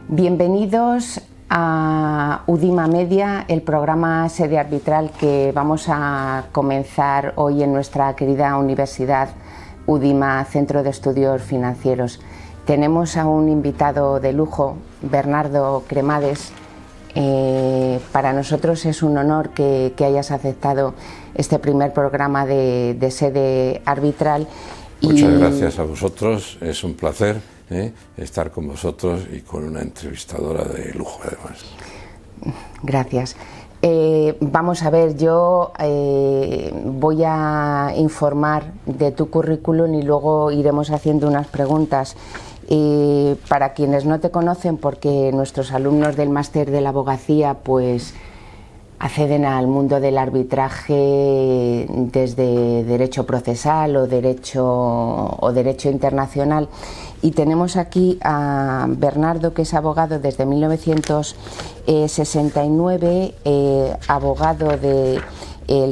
Bienvenidos a Udima Media, el programa Sede Arbitral que vamos a comenzar hoy en nuestra querida universidad Udima, Centro de Estudios Financieros. Tenemos a un invitado de lujo, Bernardo Cremades. Para nosotros es un honor que hayas aceptado este primer programa de Sede Arbitral. Muchas gracias a vosotros, es un placer estar con vosotros y con una entrevistadora de lujo además. Gracias. Vamos a ver, yo voy a informar de tu currículum y luego iremos haciendo unas preguntas. Para quienes no te conocen, porque nuestros alumnos del máster de la abogacía pues acceden al mundo del arbitraje desde derecho procesal o derecho internacional, y tenemos aquí a Bernardo, que es abogado desde 1969, abogado del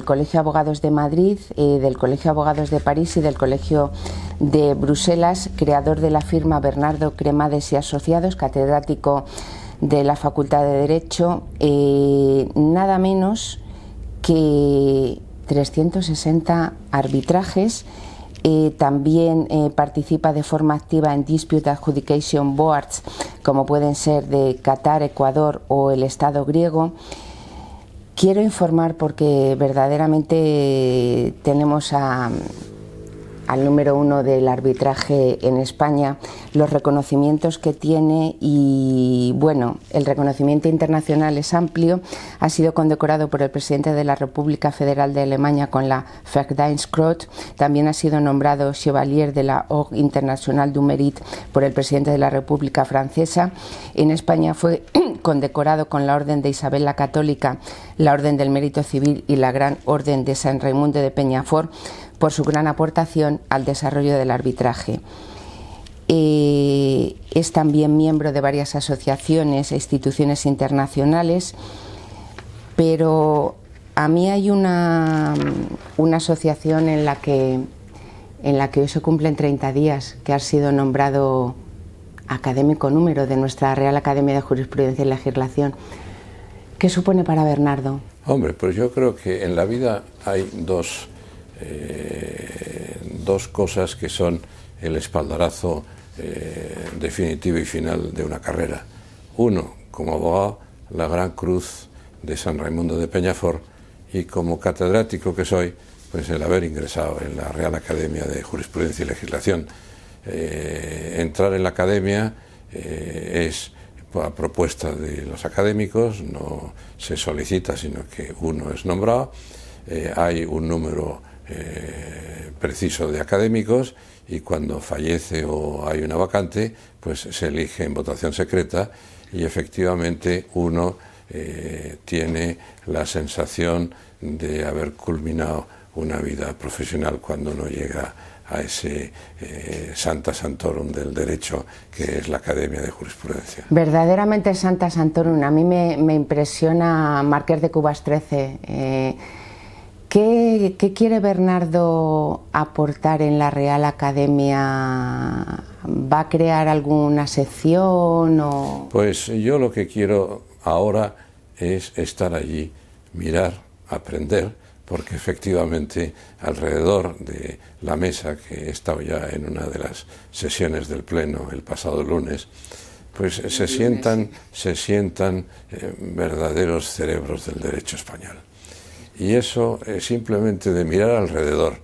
Colegio de Abogados de Madrid, del Colegio de Abogados de París y del Colegio de Bruselas, creador de la firma Bernardo Cremades y Asociados, catedrático de la Facultad de Derecho, nada menos que 360 arbitrajes. También participa de forma activa en Dispute Adjudication Boards, como pueden ser de Qatar, Ecuador o el Estado griego. Quiero informar porque verdaderamente tenemos al número uno del arbitraje en España, los reconocimientos que tiene, y bueno, el reconocimiento internacional es amplio. Ha sido condecorado por el presidente de la República Federal de Alemania con la Verdienstkreuz. También ha sido nombrado Chevalier de la Ordre Internationale du Mérite por el presidente de la República Francesa. En España fue condecorado con la Orden de Isabel la Católica, la Orden del Mérito Civil y la Gran Orden de San Raimundo de Peñafort por su gran aportación al desarrollo del arbitraje. Es también miembro de varias asociaciones e instituciones internacionales, pero a mí hay una asociación en la que hoy se cumplen 30 días, que ha sido nombrado académico número de nuestra Real Academia de Jurisprudencia y Legislación. ¿Qué supone para Bernardo? Hombre, pues yo creo que en la vida hay dos cosas que son el espaldarazo definitivo y final de una carrera. Uno, como abogado, la Gran Cruz de San Raimundo de Peñafort, y como catedrático que soy, pues el haber ingresado en la Real Academia de Jurisprudencia y Legislación. Entrar en la academia es a propuesta de los académicos, no se solicita, sino que uno es nombrado. Hay un número preciso de académicos, y cuando fallece o hay una vacante, pues se elige en votación secreta, y efectivamente uno tiene la sensación de haber culminado una vida profesional cuando uno llega a ese Santa Santorum del derecho que es la Academia de Jurisprudencia. Verdaderamente Santa Santorum. A mí me impresiona Marqués de Cubas 13. ¿Qué quiere Bernardo aportar en la Real Academia? ¿Va a crear alguna sección? Pues yo lo que quiero ahora es estar allí, mirar, aprender, porque efectivamente alrededor de la mesa, que he estado ya en una de las sesiones del Pleno el pasado lunes, pues se sientan verdaderos cerebros del derecho español. Y eso es simplemente de mirar alrededor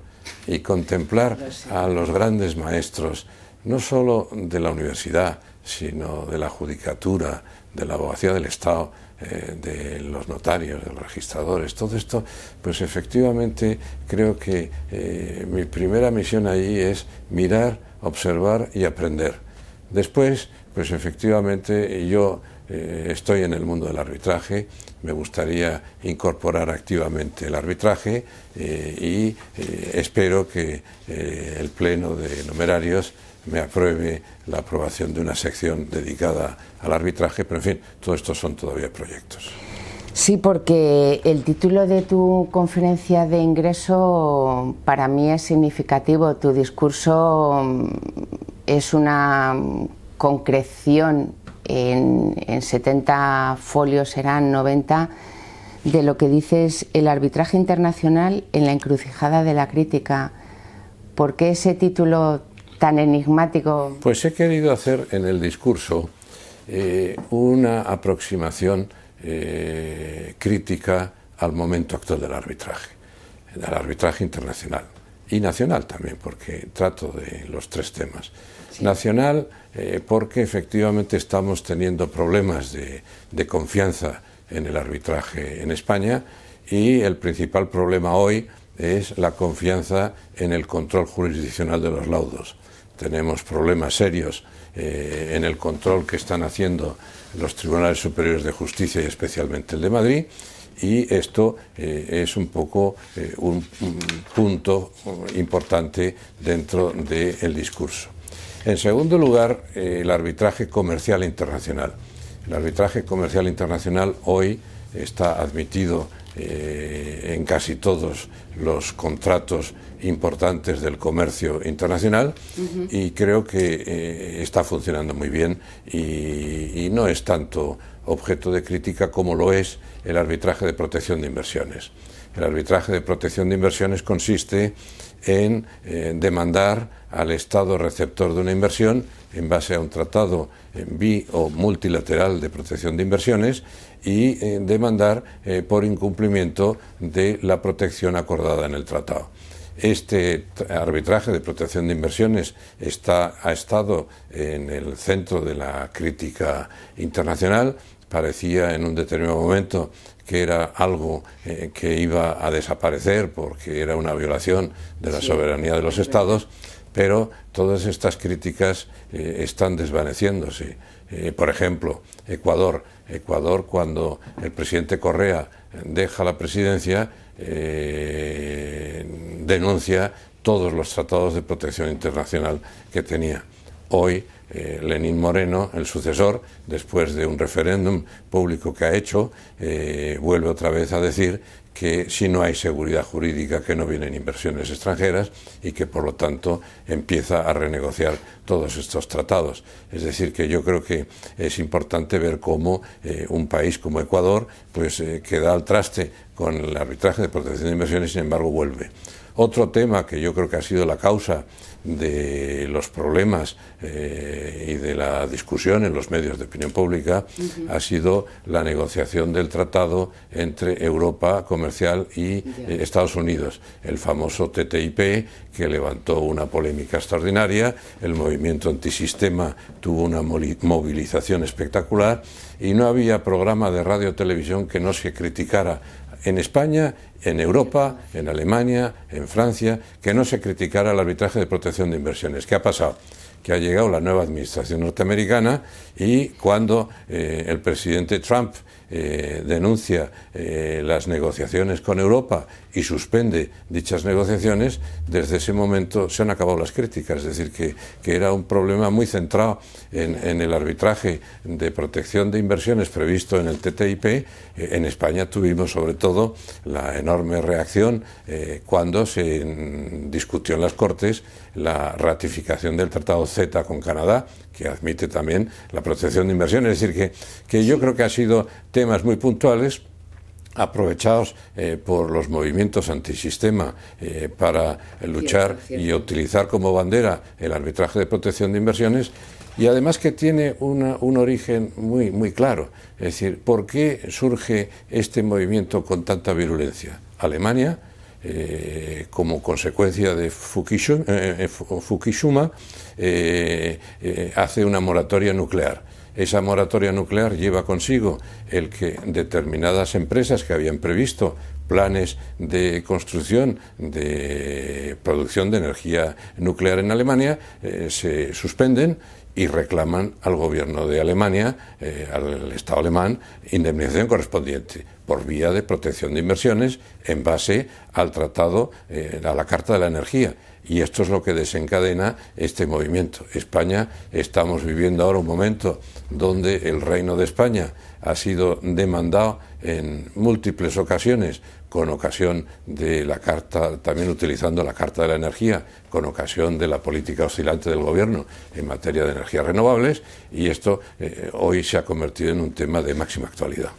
y contemplar a los grandes maestros, no solo de la universidad, sino de la judicatura, de la abogacía del Estado, de los notarios, de los registradores. Todo esto, pues efectivamente creo que mi primera misión allí es mirar, observar y aprender. Después, pues efectivamente yo estoy en el mundo del arbitraje, me gustaría incorporar activamente el arbitraje y espero que el Pleno de Numerarios me apruebe la aprobación de una sección dedicada al arbitraje, pero en fin, todo esto son todavía proyectos. Sí, porque el título de tu conferencia de ingreso para mí es significativo. Tu discurso es una concreción en 70 folios, serán 90, de lo que dices el arbitraje internacional en la encrucijada de la crítica. ¿Por qué ese título tan enigmático? Pues he querido hacer en el discurso una aproximación crítica al momento actual del arbitraje internacional y nacional también, porque trato de los tres temas. Sí. Nacional, porque efectivamente estamos teniendo problemas de confianza en el arbitraje en España, y el principal problema hoy es la confianza en el control jurisdiccional de los laudos. Tenemos problemas serios en el control que están haciendo los tribunales superiores de justicia y especialmente el de Madrid, y esto es un poco un punto importante dentro del discurso. En segundo lugar, el arbitraje comercial internacional. El arbitraje comercial internacional hoy está admitido en casi todos los contratos importantes del comercio internacional, y creo que está funcionando muy bien, y no es tanto objeto de crítica como lo es el arbitraje de protección de inversiones. El arbitraje de protección de inversiones consiste en demandar al Estado receptor de una inversión en base a un tratado bi o multilateral de protección de inversiones, y demandar por incumplimiento de la protección acordada en el tratado. Este arbitraje de protección de inversiones ha estado en el centro de la crítica internacional. Parecía en un determinado momento que era algo que iba a desaparecer porque era una violación de la soberanía de los Estados, pero todas estas críticas están desvaneciéndose. Por ejemplo, Ecuador, cuando el presidente Correa deja la presidencia, denuncia todos los tratados de protección internacional que tenía. Hoy, Lenín Moreno, el sucesor, después de un referéndum público que ha hecho, vuelve otra vez a decir que si no hay seguridad jurídica, que no vienen inversiones extranjeras, y que por lo tanto empieza a renegociar todos estos tratados. Es decir, que yo creo que es importante ver cómo un país como Ecuador pues queda al traste con el arbitraje de protección de inversiones y sin embargo vuelve. Otro tema que yo creo que ha sido la causa de los problemas y de la discusión en los medios de opinión pública ha sido la negociación del tratado entre Europa comercial y Estados Unidos, el famoso TTIP, que levantó una polémica extraordinaria. El movimiento antisistema tuvo una movilización espectacular, y no había programa de radio o televisión que no se criticara en España, en Europa, en Alemania, en Francia, que no se criticara el arbitraje de protección de inversiones. ¿Qué ha pasado? Que ha llegado la nueva administración norteamericana, y cuando el presidente Trump denuncia las negociaciones con Europa y suspende dichas negociaciones, desde ese momento se han acabado las críticas. Es decir, que era un problema muy centrado en el arbitraje de protección de inversiones previsto en el TTIP. En España tuvimos sobre todo la enorme reacción cuando se discutió en las Cortes la ratificación del Tratado CETA con Canadá, que admite también la protección de inversiones. Es decir, que yo creo que han sido temas muy puntuales, aprovechados por los movimientos antisistema para luchar y utilizar como bandera el arbitraje de protección de inversiones, y además que tiene un origen muy claro. Es decir, ¿por qué surge este movimiento con tanta virulencia? Alemania, como consecuencia de Fukushima, hace una moratoria nuclear. Esa moratoria nuclear lleva consigo el que determinadas empresas que habían previsto planes de construcción de producción de energía nuclear en Alemania se suspenden y reclaman al gobierno de Alemania, al Estado alemán, indemnización correspondiente. por vía de protección de inversiones en base al tratado, a la Carta de la Energía. Y esto es lo que desencadena este movimiento. España, estamos viviendo ahora un momento donde el Reino de España ha sido demandado en múltiples ocasiones, con ocasión de la Carta, también utilizando la Carta de la Energía, con ocasión de la política oscilante del Gobierno en materia de energías renovables, y esto hoy se ha convertido en un tema de máxima actualidad.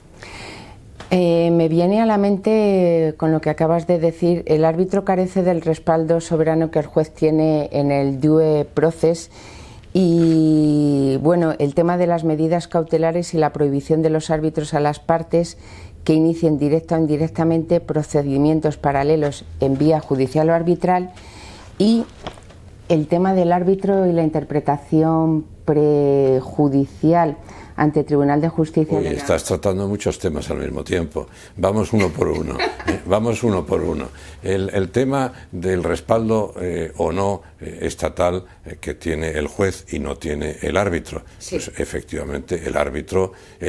Me viene a la mente, con lo que acabas de decir, el árbitro carece del respaldo soberano que el juez tiene en el due process y, bueno, el tema de las medidas cautelares y la prohibición de los árbitros a las partes que inicien directa o indirectamente procedimientos paralelos en vía judicial o arbitral, y el tema del árbitro y la interpretación prejudicial ante el Tribunal de Justicia. Uy, estás tratando muchos temas al mismo tiempo. Vamos uno por uno. Vamos uno por uno. El tema del respaldo o no estatal que tiene el juez y no tiene el árbitro. Sí. Pues efectivamente el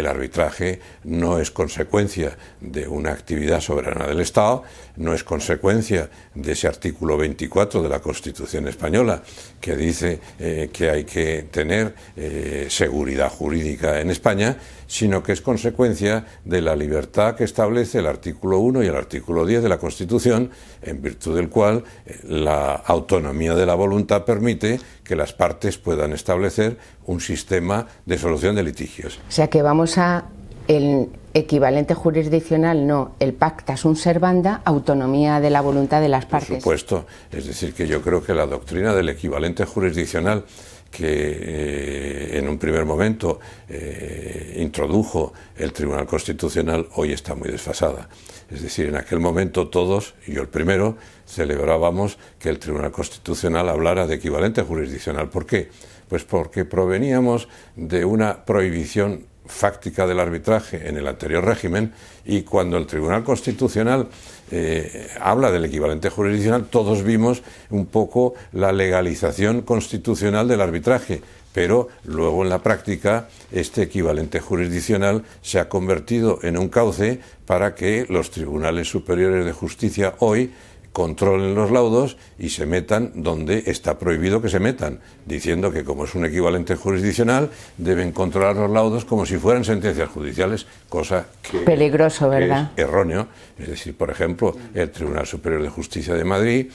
arbitraje no es consecuencia de una actividad soberana del Estado, no es consecuencia de ese artículo 24 de la Constitución española que dice que hay que tener seguridad jurídica en España, sino que es consecuencia de la libertad que establece el artículo 1 y el artículo 10 de la Constitución, en virtud del cual la autonomía de la voluntad permite que las partes puedan establecer un sistema de solución de litigios. O sea que vamos a el equivalente jurisdiccional, no, el pacta sunt servanda, autonomía de la voluntad de las partes. Por supuesto, es decir, que yo creo que la doctrina del equivalente jurisdiccional que en un primer momento introdujo el Tribunal Constitucional, hoy está muy desfasada. Es decir, en aquel momento todos, y yo el primero, celebrábamos que el Tribunal Constitucional hablara de equivalente jurisdiccional. ¿Por qué? Pues porque proveníamos de una prohibición fáctica del arbitraje en el anterior régimen, y cuando el Tribunal Constitucional habla del equivalente jurisdiccional, todos vimos un poco la legalización constitucional del arbitraje, pero luego en la práctica este equivalente jurisdiccional se ha convertido en un cauce para que los tribunales superiores de justicia hoy controlen los laudos y se metan donde está prohibido que se metan, diciendo que como es un equivalente jurisdiccional deben controlar los laudos como si fueran sentencias judiciales, cosa que peligroso, ¿verdad? Es erróneo. Es decir, por ejemplo, el Tribunal Superior de Justicia de Madrid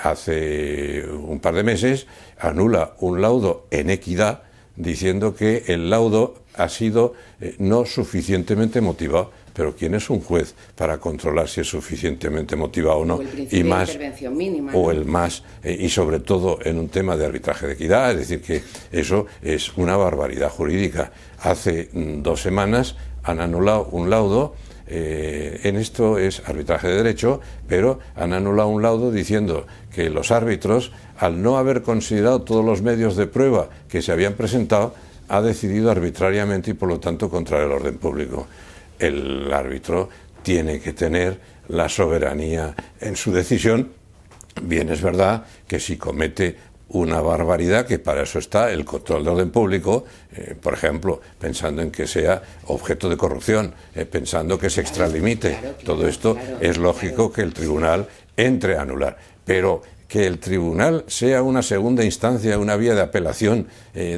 hace un par de meses anula un laudo en equidad diciendo que el laudo ha sido no suficientemente motivado. Pero ¿quién es un juez para controlar si es suficientemente motivado o no? O el principio y más, de intervención mínima, ¿no? O el más, y sobre todo en un tema de arbitraje de equidad, es decir, que eso es una barbaridad jurídica. Hace 2 semanas han anulado un laudo, en esto es arbitraje de derecho, pero han anulado un laudo diciendo que los árbitros, al no haber considerado todos los medios de prueba que se habían presentado, ha decidido arbitrariamente y por lo tanto contra el orden público. El árbitro tiene que tener la soberanía en su decisión. Bien, es verdad que si comete una barbaridad, que para eso está el control de orden público, por ejemplo, pensando en que sea objeto de corrupción, pensando que se extralimite, todo esto es lógico que el tribunal entre a anular. Pero que el tribunal sea una segunda instancia, una vía de apelación,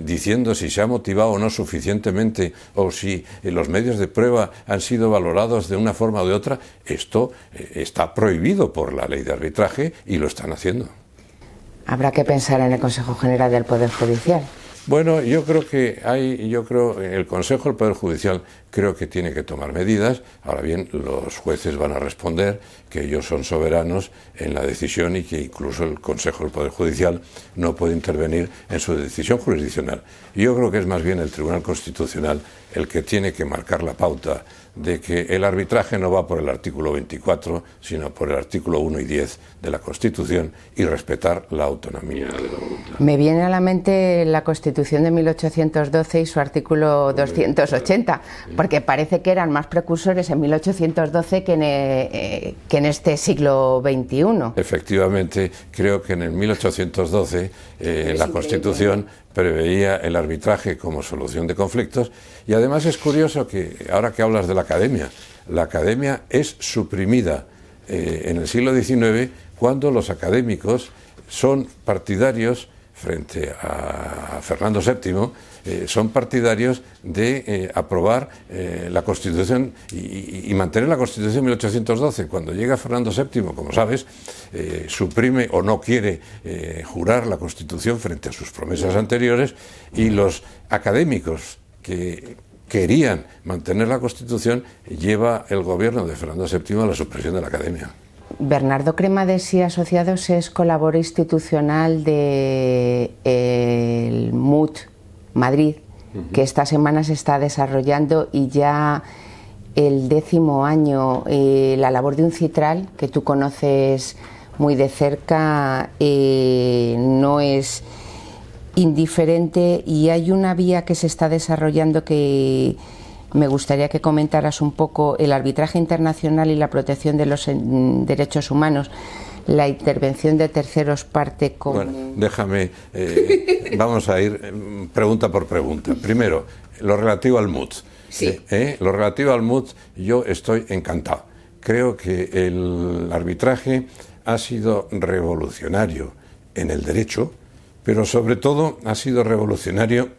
diciendo si se ha motivado o no suficientemente o si los medios de prueba han sido valorados de una forma o de otra, esto está prohibido por la ley de arbitraje y lo están haciendo. Habrá que pensar en el Consejo General del Poder Judicial. Bueno, yo creo que el Consejo del Poder Judicial creo que tiene que tomar medidas. Ahora bien, los jueces van a responder que ellos son soberanos en la decisión y que incluso el Consejo del Poder Judicial no puede intervenir en su decisión jurisdiccional. Yo creo que es más bien el Tribunal Constitucional el que tiene que marcar la pauta de que el arbitraje no va por el artículo 24, sino por el artículo 1 y 10 de la Constitución y respetar la autonomía de la voluntad. Me viene a la mente la Constitución de 1812 y su artículo 280, porque parece que eran más precursores en 1812 que en este siglo XXI. Efectivamente, creo que en el 1812 la Constitución preveía el arbitraje como solución de conflictos, y además es curioso que, ahora que hablas de la academia, la academia es suprimida en el siglo XIX cuando los académicos son partidarios, frente a Fernando VII, son partidarios de aprobar la Constitución y mantener la Constitución de 1812. Cuando llega Fernando VII, como sabes, suprime o no quiere jurar la Constitución frente a sus promesas anteriores, y los académicos que querían mantener la Constitución, lleva el gobierno de Fernando VII a la supresión de la academia. Bernardo Cremades y Asociados es colaborador institucional del MUT Madrid, que esta semana se está desarrollando, y ya el 10º año. La labor de UNCITRAL, que tú conoces muy de cerca, no es indiferente, y hay una vía que se está desarrollando que me gustaría que comentaras un poco: el arbitraje internacional y la protección de los derechos humanos, la intervención de terceros parte con... Bueno, déjame, vamos a ir pregunta por pregunta. Primero, lo relativo al MUT. Sí. Lo relativo al MUT, yo estoy encantado. Creo que el arbitraje ha sido revolucionario en el derecho, pero sobre todo ha sido revolucionario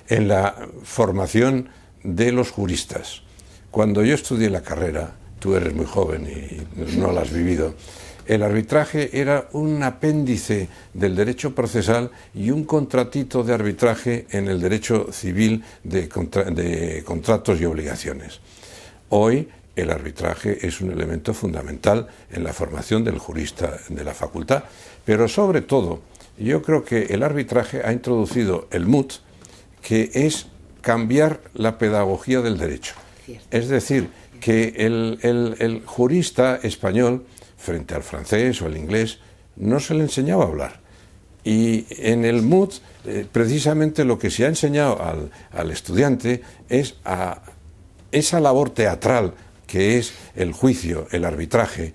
en la formación de los juristas. Cuando yo estudié la carrera, tú eres muy joven y no la has vivido, el arbitraje era un apéndice del derecho procesal y un contratito de arbitraje en el derecho civil de contratos y obligaciones. Hoy el arbitraje es un elemento fundamental en la formación del jurista de la facultad, pero sobre todo yo creo que el arbitraje ha introducido el MUT, que es cambiar la pedagogía del derecho. Es decir, que el jurista español, frente al francés o al inglés, no se le enseñaba a hablar. Y en el MUT, precisamente lo que se ha enseñado al estudiante es a esa labor teatral que es el juicio, el arbitraje,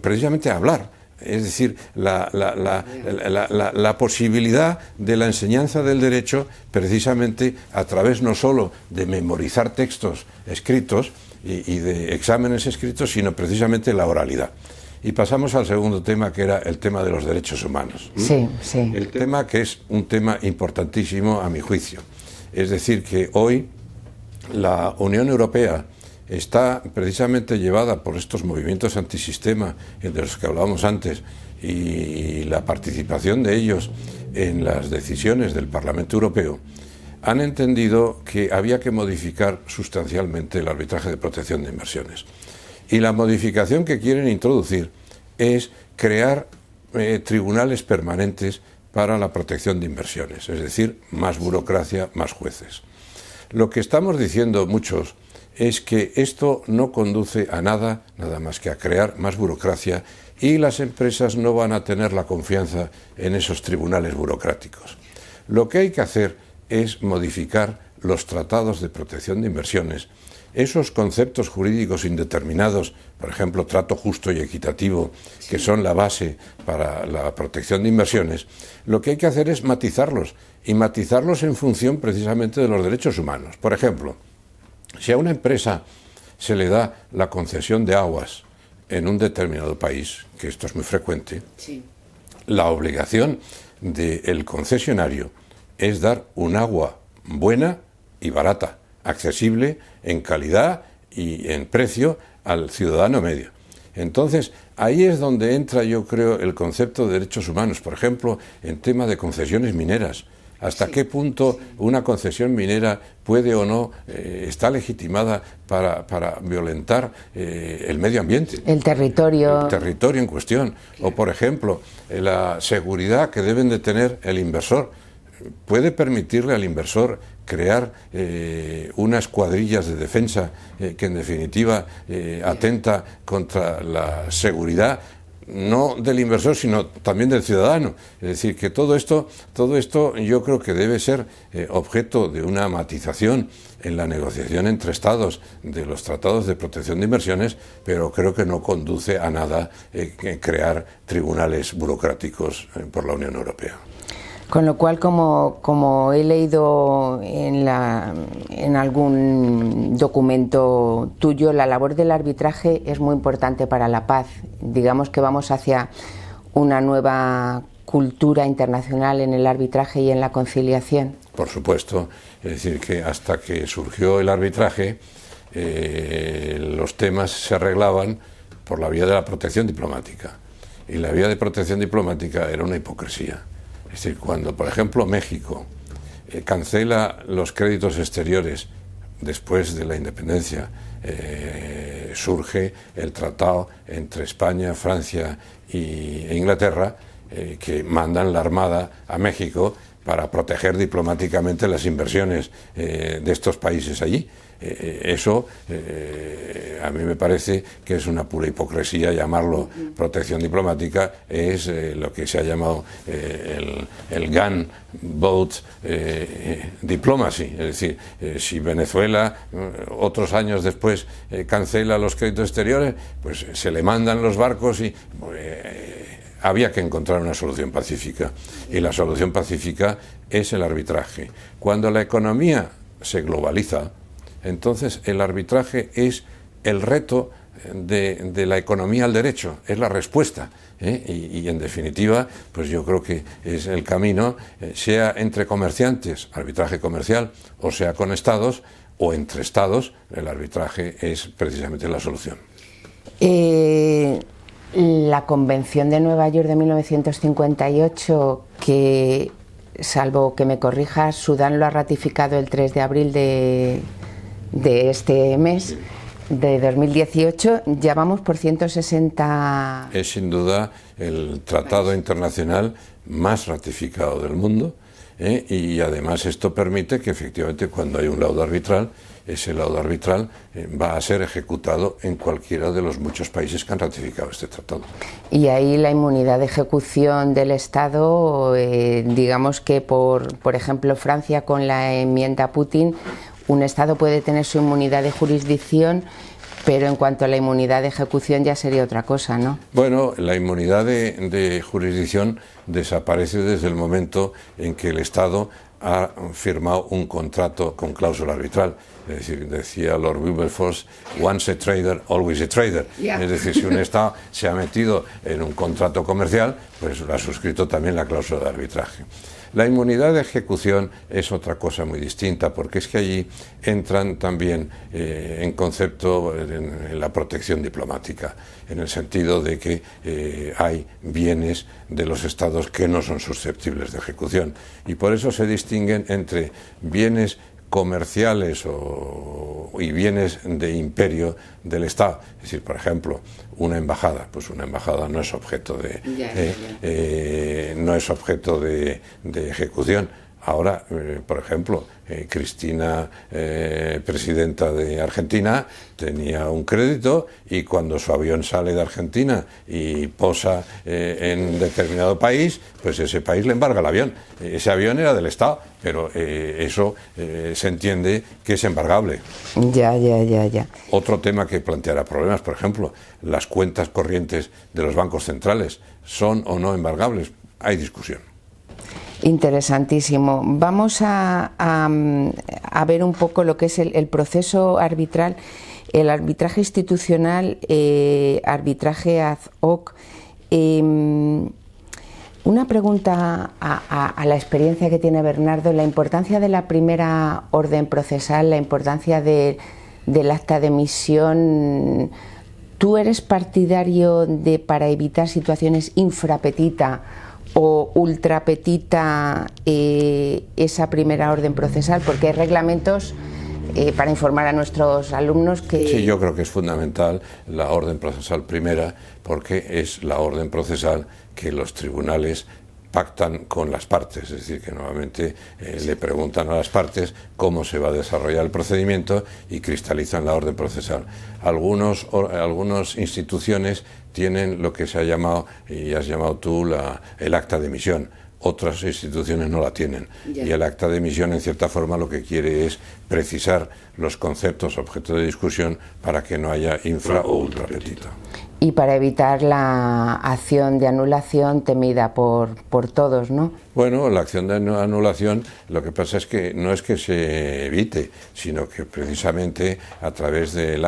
precisamente a hablar. Es decir, la posibilidad de la enseñanza del derecho precisamente a través no solo de memorizar textos escritos y de exámenes escritos, sino precisamente la oralidad. Y pasamos al segundo tema, que era el tema de los derechos humanos. Sí, sí. El tema que es un tema importantísimo a mi juicio. Es decir, que hoy la Unión Europea está precisamente llevada por estos movimientos antisistema de los que hablábamos antes, y la participación de ellos en las decisiones del Parlamento Europeo, han entendido que había que modificar sustancialmente el arbitraje de protección de inversiones. Y la modificación que quieren introducir es crear tribunales permanentes para la protección de inversiones, es decir, más burocracia, más jueces. Lo que estamos diciendo muchos es que esto no conduce a nada más que a crear más burocracia, y las empresas no van a tener la confianza en esos tribunales burocráticos. Lo que hay que hacer es modificar los tratados de protección de inversiones, esos conceptos jurídicos indeterminados, por ejemplo, trato justo y equitativo, que son la base para la protección de inversiones. Lo que hay que hacer es matizarlos, y matizarlos en función precisamente de los derechos humanos. Por ejemplo, si a una empresa se le da la concesión de aguas en un determinado país, que esto es muy frecuente, sí, la obligación del concesionario es dar un agua buena y barata, accesible en calidad y en precio al ciudadano medio. Entonces, ahí es donde entra, yo creo, el concepto de derechos humanos. Por ejemplo, en tema de concesiones mineras. ¿Hasta qué punto una concesión minera puede o no está legitimada para violentar el medio ambiente? El territorio. El territorio en cuestión. O, por ejemplo, la seguridad que deben de tener el inversor. ¿Puede permitirle al inversor crear unas cuadrillas de defensa que en definitiva atenta contra la seguridad, no del inversor, sino también del ciudadano? Es decir, que todo esto yo creo que debe ser objeto de una matización en la negociación entre Estados de los tratados de protección de inversiones, pero creo que no conduce a nada crear tribunales burocráticos por la Unión Europea. Con lo cual, como he leído en algún documento tuyo, la labor del arbitraje es muy importante para la paz. Digamos que vamos hacia una nueva cultura internacional en el arbitraje y en la conciliación. Por supuesto, es decir, que hasta que surgió el arbitraje, los temas se arreglaban por la vía de la protección diplomática. Y la vía de protección diplomática era una hipocresía. Es decir, cuando, por ejemplo, México cancela los créditos exteriores después de la independencia, surge el tratado entre España, Francia e Inglaterra, que mandan la Armada a México para proteger diplomáticamente las inversiones de estos países allí. Eso a mí me parece que es una pura hipocresía llamarlo protección diplomática. Es lo que se ha llamado el gunboat diplomacy. Es decir, si Venezuela otros años después cancela los créditos exteriores, pues se le mandan los barcos y había que encontrar una solución pacífica, y la solución pacífica es el arbitraje. Cuando la economía se globaliza, entonces el arbitraje es el reto de la economía al derecho, es la respuesta, y en definitiva, pues yo creo que es el camino, sea entre comerciantes, arbitraje comercial, o sea con estados, o entre estados, el arbitraje es precisamente la solución. La Convención de Nueva York de 1958, que, salvo que me corrijas, Sudán lo ha ratificado el 3 de abril de este mes, de 2018, ya vamos por 160... Es sin duda el tratado internacional más ratificado del mundo, y además esto permite que efectivamente cuando hay un laudo arbitral, ese laudo arbitral va a ser ejecutado en cualquiera de los muchos países que han ratificado este tratado. Y ahí la inmunidad de ejecución del Estado, digamos que por ejemplo Francia con la enmienda Putin, un Estado puede tener su inmunidad de jurisdicción, pero en cuanto a la inmunidad de ejecución ya sería otra cosa, ¿no? Bueno, la inmunidad de jurisdicción desaparece desde el momento en que el Estado ha firmado un contrato con cláusula arbitral. Es decir, decía Lord Wilberforce, once a trader, always a trader. Yeah. Es decir, si un Estado se ha metido en un contrato comercial, pues lo ha suscrito también la cláusula de arbitraje. La inmunidad de ejecución es otra cosa muy distinta, porque es que allí entran también en concepto en la protección diplomática, en el sentido de que hay bienes de los estados que no son susceptibles de ejecución, y por eso se distinguen entre bienes comerciales y bienes de imperio del Estado. Es decir, por ejemplo, una embajada, pues una embajada no es objeto no es objeto de ejecución. Ahora, por ejemplo, Cristina, presidenta de Argentina, tenía un crédito, y cuando su avión sale de Argentina y posa en determinado país, pues ese país le embarga el avión. Ese avión era del Estado, pero eso se entiende que es embargable. Ya. Otro tema que planteará problemas, por ejemplo, las cuentas corrientes de los bancos centrales, ¿son o no embargables? Hay discusión. Interesantísimo. Vamos a ver un poco lo que es el proceso arbitral, el arbitraje institucional, arbitraje ad hoc. Una pregunta a la experiencia que tiene Bernardo, la importancia de la primera orden procesal, la importancia del acta de emisión. ¿Tú eres partidario de, para evitar situaciones infrapetita o ultrapetita, esa primera orden procesal? Porque hay reglamentos para informar a nuestros alumnos que... Sí, yo creo que es fundamental la orden procesal primera, porque es la orden procesal que los tribunales pactan con las partes, es decir, que normalmente le preguntan a las partes cómo se va a desarrollar el procedimiento y cristalizan la orden procesal. Algunas instituciones tienen lo que se ha llamado, y has llamado tú, el acta de emisión. Otras instituciones no la tienen. Y el acta de emisión, en cierta forma, lo que quiere es precisar los conceptos objeto de discusión para que no haya infra o ultrapetita. y para evitar la acción de anulación temida por todos, ¿no? Bueno, la acción de anulación, lo que pasa es que no es que se evite, sino que precisamente a través del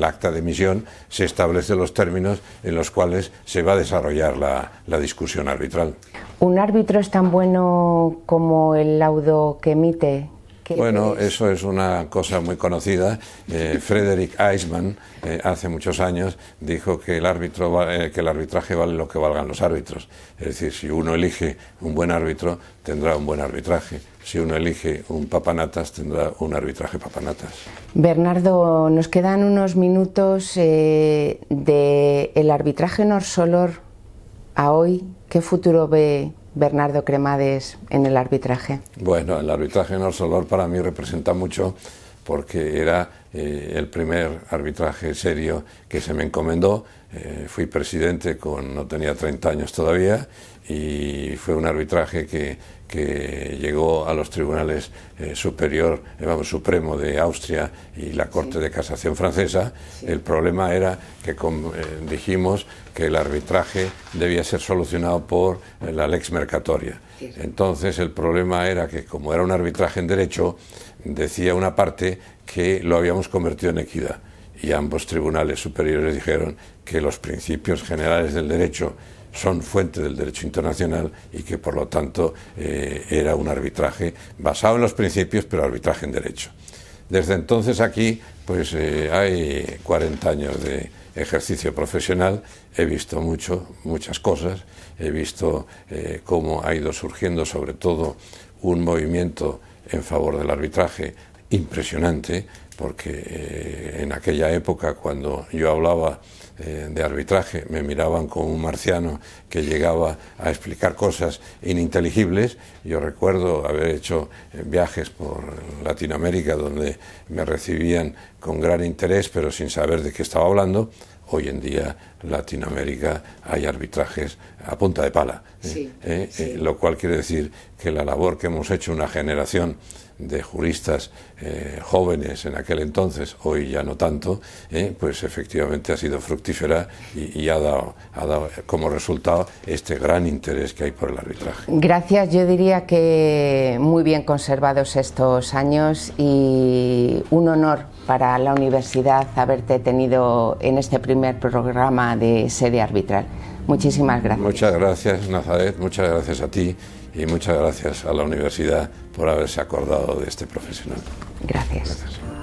acta de emisión se establecen los términos en los cuales se va a desarrollar la discusión arbitral. ¿Un árbitro es tan bueno como el laudo que emite? Bueno, eso es una cosa muy conocida. Frederick Eisman, hace muchos años, dijo que el arbitraje vale lo que valgan los árbitros. Es decir, si uno elige un buen árbitro, tendrá un buen arbitraje. Si uno elige un papanatas, tendrá un arbitraje papanatas. Bernardo, nos quedan unos minutos del arbitraje Nor-Solor a hoy. ¿Qué futuro ve Bernardo Cremades en el arbitraje? Bueno, el arbitraje Nor-Solor para mí representa mucho porque era el primer arbitraje serio que se me encomendó. Fui presidente no tenía 30 años todavía y fue un arbitraje que llegó a los tribunales supremo de Austria y la Corte de Casación francesa. El problema era que dijimos que el arbitraje debía ser solucionado por la lex mercatoria. Entonces el problema era que, como era un arbitraje en derecho, decía una parte que lo habíamos convertido en equidad, y ambos tribunales superiores dijeron que los principios generales del derecho son fuente del derecho internacional y que por lo tanto era un arbitraje basado en los principios, pero arbitraje en derecho. Desde entonces aquí pues hay 40 años de ejercicio profesional, he visto muchas cosas, he visto cómo ha ido surgiendo sobre todo un movimiento en favor del arbitraje impresionante, porque en aquella época, cuando yo hablaba de arbitraje, me miraban como un marciano que llegaba a explicar cosas ininteligibles. Yo recuerdo haber hecho viajes por Latinoamérica donde me recibían con gran interés, pero sin saber de qué estaba hablando. Hoy en día, en Latinoamérica, hay arbitrajes a punta de pala, lo cual quiere decir que la labor que hemos hecho una generación de juristas jóvenes en aquel entonces, hoy ya no tanto, pues efectivamente ha sido fructífera y ha dado como resultado este gran interés que hay por el arbitraje. Gracias, yo diría que muy bien conservados estos años y un honor para la universidad haberte tenido en este primer programa de Sede Arbitral. Muchísimas gracias. Muchas gracias, Nazaret, muchas gracias a ti y muchas gracias a la universidad por haberse acordado de este profesional. Gracias. Gracias.